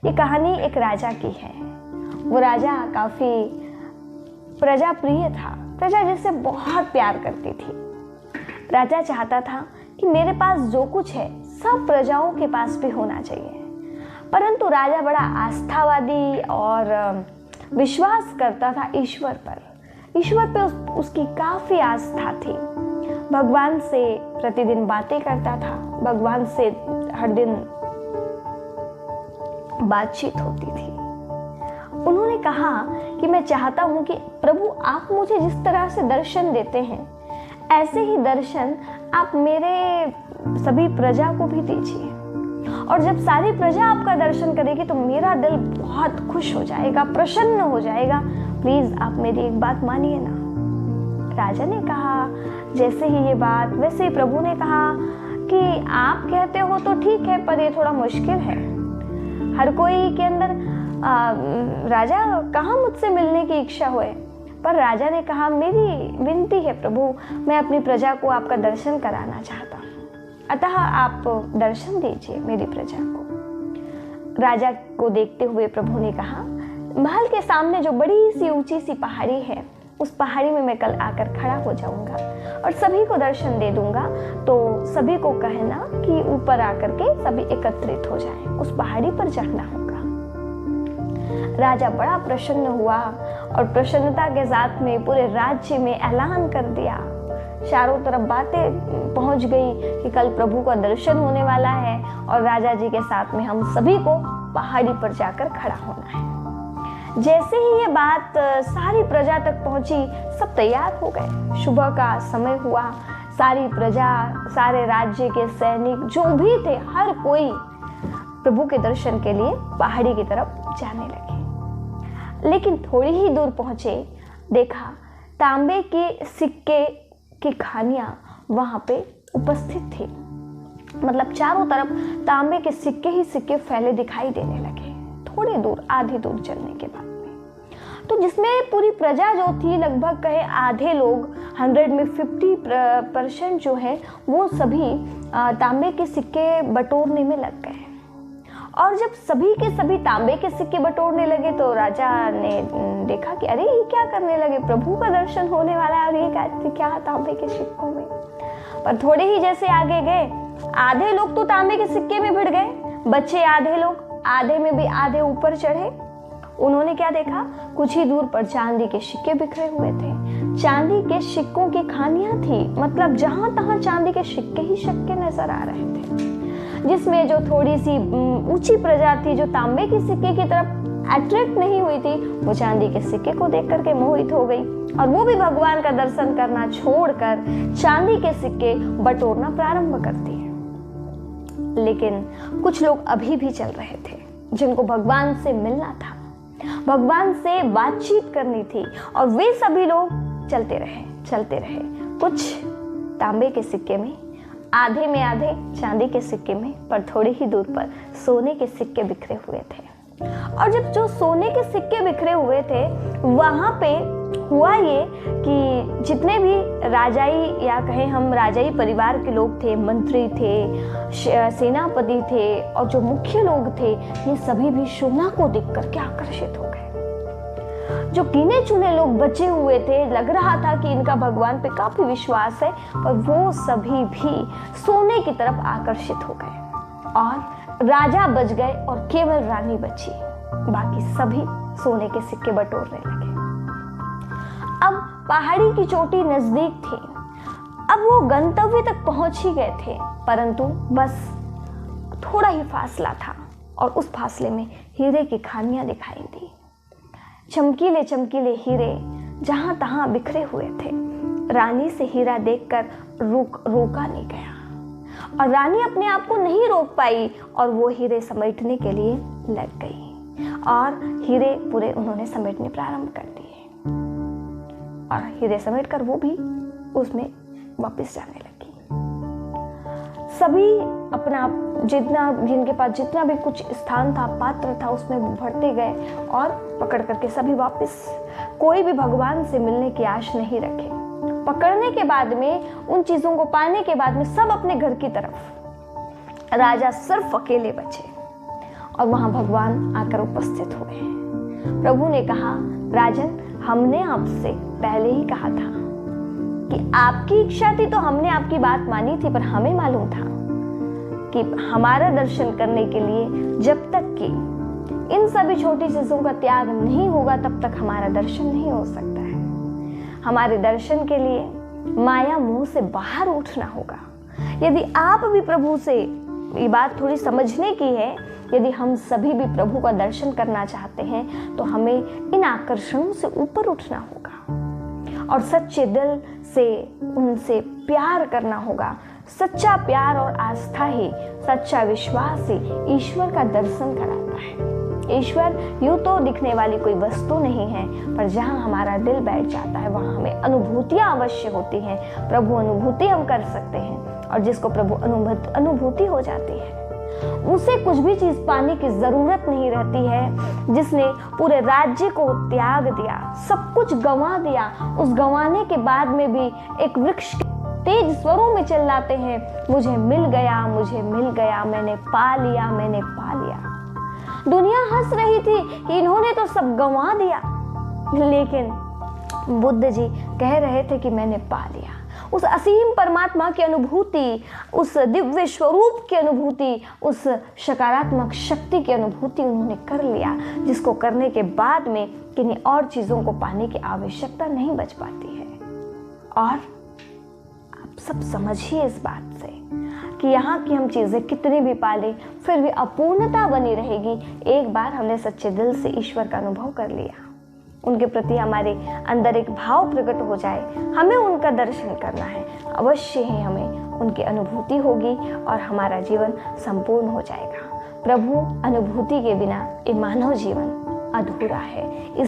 ये कहानी एक राजा की है। वो राजा काफी प्रजा प्रिय था, प्रजा जिससे बहुत प्यार करती थी। राजा चाहता था कि मेरे पास जो कुछ है सब प्रजाओं के पास भी होना चाहिए, परंतु राजा बड़ा आस्थावादी और विश्वास करता था ईश्वर पे उसकी काफी आस्था थी। भगवान से प्रतिदिन बातें करता था, भगवान से हर दिन बातचीत होती थी। उन्होंने कहा कि मैं चाहता हूं कि प्रभु आप मुझे जिस तरह से दर्शन देते हैं ऐसे ही दर्शन आप मेरे सभी प्रजा को भी दीजिए, और जब सारी प्रजा आपका दर्शन करेगी तो मेरा दिल बहुत खुश हो जाएगा, प्रसन्न हो जाएगा। प्लीज आप मेरी एक बात मानिए ना। राजा ने कहा जैसे ही ये बात, वैसे ही प्रभु ने कहा कि आप कहते हो तो ठीक है, पर ये थोड़ा मुश्किल है। हर कोई के अंदर राजा कहाँ मुझसे मिलने की इच्छा हुए, पर राजा ने कहा मेरी विनती है प्रभु, मैं अपनी प्रजा को आपका दर्शन कराना चाहता हूँ, अतः आप दर्शन दीजिए मेरी प्रजा को। राजा को देखते हुए प्रभु ने कहा महल के सामने जो बड़ी सी ऊंची सी पहाड़ी है, उस पहाड़ी में मैं कल आकर खड़ा हो जाऊंगा और सभी को दर्शन दे दूंगा, तो सभी को कहना कि ऊपर आकर के सभी एकत्रित हो जाएं, उस पहाड़ी पर जाना होगा। राजा बड़ा प्रसन्न हुआ और प्रसन्नता के साथ में पूरे राज्य में ऐलान कर दिया, चारों तरफ बातें पहुंच गई कि कल प्रभु का दर्शन होने वाला है और राजा जी के साथ में हम सभी को पहाड़ी पर जाकर खड़ा होना है। जैसे ही ये बात सारी प्रजा तक पहुंची, सब तैयार हो गए। सुबह का समय हुआ, सारी प्रजा, सारे राज्य के सैनिक जो भी थे, हर कोई प्रभु के दर्शन के लिए पहाड़ी की तरफ जाने लगे। लेकिन थोड़ी ही दूर पहुंचे, देखा तांबे के सिक्के की खानियां वहां पे उपस्थित थी। मतलब चारों तरफ तांबे के सिक्के ही सिक्के फैले दिखाई देने लगे। थोड़ी दूर, आधी दूर चलने के बाद में, तो जिसमें पूरी प्रजा जो थी, लगभग कहे आधे लोग, 100 में 50% जो है वो सभी तांबे के सिक्के बटोरने में लग गए। और जब सभी के सभी तांबे के सिक्के बटोरने लगे तो राजा ने देखा कि अरे ये क्या करने लगे, प्रभु का दर्शन होने वाला है और ये क्या तांबे के सिक्कों में। पर थोड़े ही जैसे आगे गए, आधे लोग तो तांबे के सिक्के में भिड़ गए, बच्चे आधे लोग, आधे में भी आधे ऊपर चढ़े। उन्होंने क्या देखा, कुछ ही दूर पर चांदी के सिक्के बिखरे हुए थे। चांदी के सिक्कों की खानियां थी, मतलब जहां तहां चांदी के सिक्के ही सिक्के नजर आ रहे थे। जिसमें जो थोड़ी सी ऊंची प्रजा थी, जो तांबे के सिक्के की तरफ अट्रैक्ट नहीं हुई थी, वो चांदी के सिक्के को देख करके मोहित हो गई और वो भी भगवान का दर्शन करना छोड़कर चांदी के सिक्के बटोरना प्रारंभ करती है। लेकिन कुछ लोग अभी भी चल रहे थे, जिनको भगवान से मिलना था, भगवान से बातचीत करनी थी, और वे सभी लोग चलते रहे। कुछ तांबे के सिक्के में, आधे में आधे चांदी के सिक्के में, पर थोड़ी ही दूर पर सोने के सिक्के बिखरे हुए थे। और जब जो सोने के सिक्के बिखरे हुए थे, वहां पे हुआ ये कि जितने भी राजाई या कहें हम राजाई परिवार के लोग थे, मंत्री थे, सेनापति थे और जो मुख्य लोग थे, ये सभी भी सोना को देख करके आकर्षित हो गए। जो गिने चुने लोग बचे हुए थे, लग रहा था कि इनका भगवान पे काफी विश्वास है, पर वो सभी भी सोने की तरफ आकर्षित हो गए और राजा बच गए और केवल रानी बची। बाकी सभी सोने के सिक्के बटोरने लगे। अब पहाड़ी की चोटी नजदीक थी, अब वो गंतव्य तक पहुंच ही गए थे, परंतु बस थोड़ा ही फासला था और उस फासले में हीरे की खानियां दिखाई दी। चमकीले चमकीले हीरे जहां तहां बिखरे हुए थे। रानी से हीरा देखकर रोका नहीं गया और रानी अपने आप को नहीं रोक पाई और वो हीरे समेटने के लिए लग गई और हीरे पूरे उन्होंने समेटने प्रारंभ कर दिए और हीरे समेट कर वो भी उसमें वापस जाने लगी। सभी अपना जिनके पास जितना भी कुछ स्थान था, पात्र था, उसमें भरते गए और पकड़ करके सभी वापस। कोई भी भगवान से मिलने की आश नहीं रखे। पकड़ने के बाद में, उन चीजों को पाने के बाद में सब अपने घर की तरफ। राजा सिर्फ अकेले बचे और वहां भगवान आकर उपस्थित हुए। प्रभु ने कहा, राजन, हमने आपसे पहले ही कहा था कि आपकी इच्छा थी तो हमने आपकी बात मानी थी, पर हमें मालूम था कि हमारा दर्शन करने के लिए जब तक कि इन सभी छोटी चीजों का त्याग नहीं होगा तब तक हमारा दर्शन नहीं हो सकता है। हमारे दर्शन के लिए माया मोह से बाहर उठना होगा। यदि आप भी प्रभु से, ये बात थोड़ी समझने की है, यदि हम सभी भी प्रभु का दर्शन करना चाहते हैं तो हमें इन आकर्षणों से ऊपर उठना होगा और सच्चे दिल से उनसे प्यार करना होगा। सच्चा प्यार और आस्था ही, सच्चा विश्वास ही ईश्वर का दर्शन कराता है। ईश्वर यूं तो दिखने वाली कोई वस्तु नहीं है, पर जहां हमारा दिल बैठ जाता है वहां हमें अनुभूतियां अवश्य होती हैं। प्रभु अनुभूति हम कर सकते हैं, और जिसको प्रभु अनुभूति हो जाती है उसे कुछ भी चीज पाने की जरूरत नहीं रहती है। जिसने पूरे राज्य को त्याग दिया, सब कुछ गंवा दिया, उस गंवाने के बाद में भी एक वृक्ष तेज स्वरों में चिल्लाते हैं, मुझे मिल गया, मुझे मिल गया, मैंने पा लिया, मैंने पा लिया। दुनिया हंस रही थी कि इन्होंने तो सब गंवा दिया, लेकिन बुद्ध जी कह रहे थे कि मैंने पा लिया। उस असीम परमात्मा की अनुभूति, उस दिव्य स्वरूप की अनुभूति, उस सकारात्मक शक्ति की अनुभूति उन्होंने कर लिया, जिसको करने के बाद में किन्हीं और चीजों को पाने की आवश्यकता नहीं बच पाती है। और आप सब समझिए इस बात से कि यहाँ की हम चीजें कितनी भी पालें फिर भी अपूर्णता बनी रहेगी। एक बार हमने सच्चे दिल से ईश्वर का अनुभव कर लिया, उनके प्रति हमारे अंदर एक भाव प्रकट हो जाए, हमें उनका दर्शन करना है, अवश्य ही हमें उनकी अनुभूति होगी और हमारा जीवन संपूर्ण हो जाएगा। प्रभु अनुभूति के बिना ये मानव जीवन अधूरा है।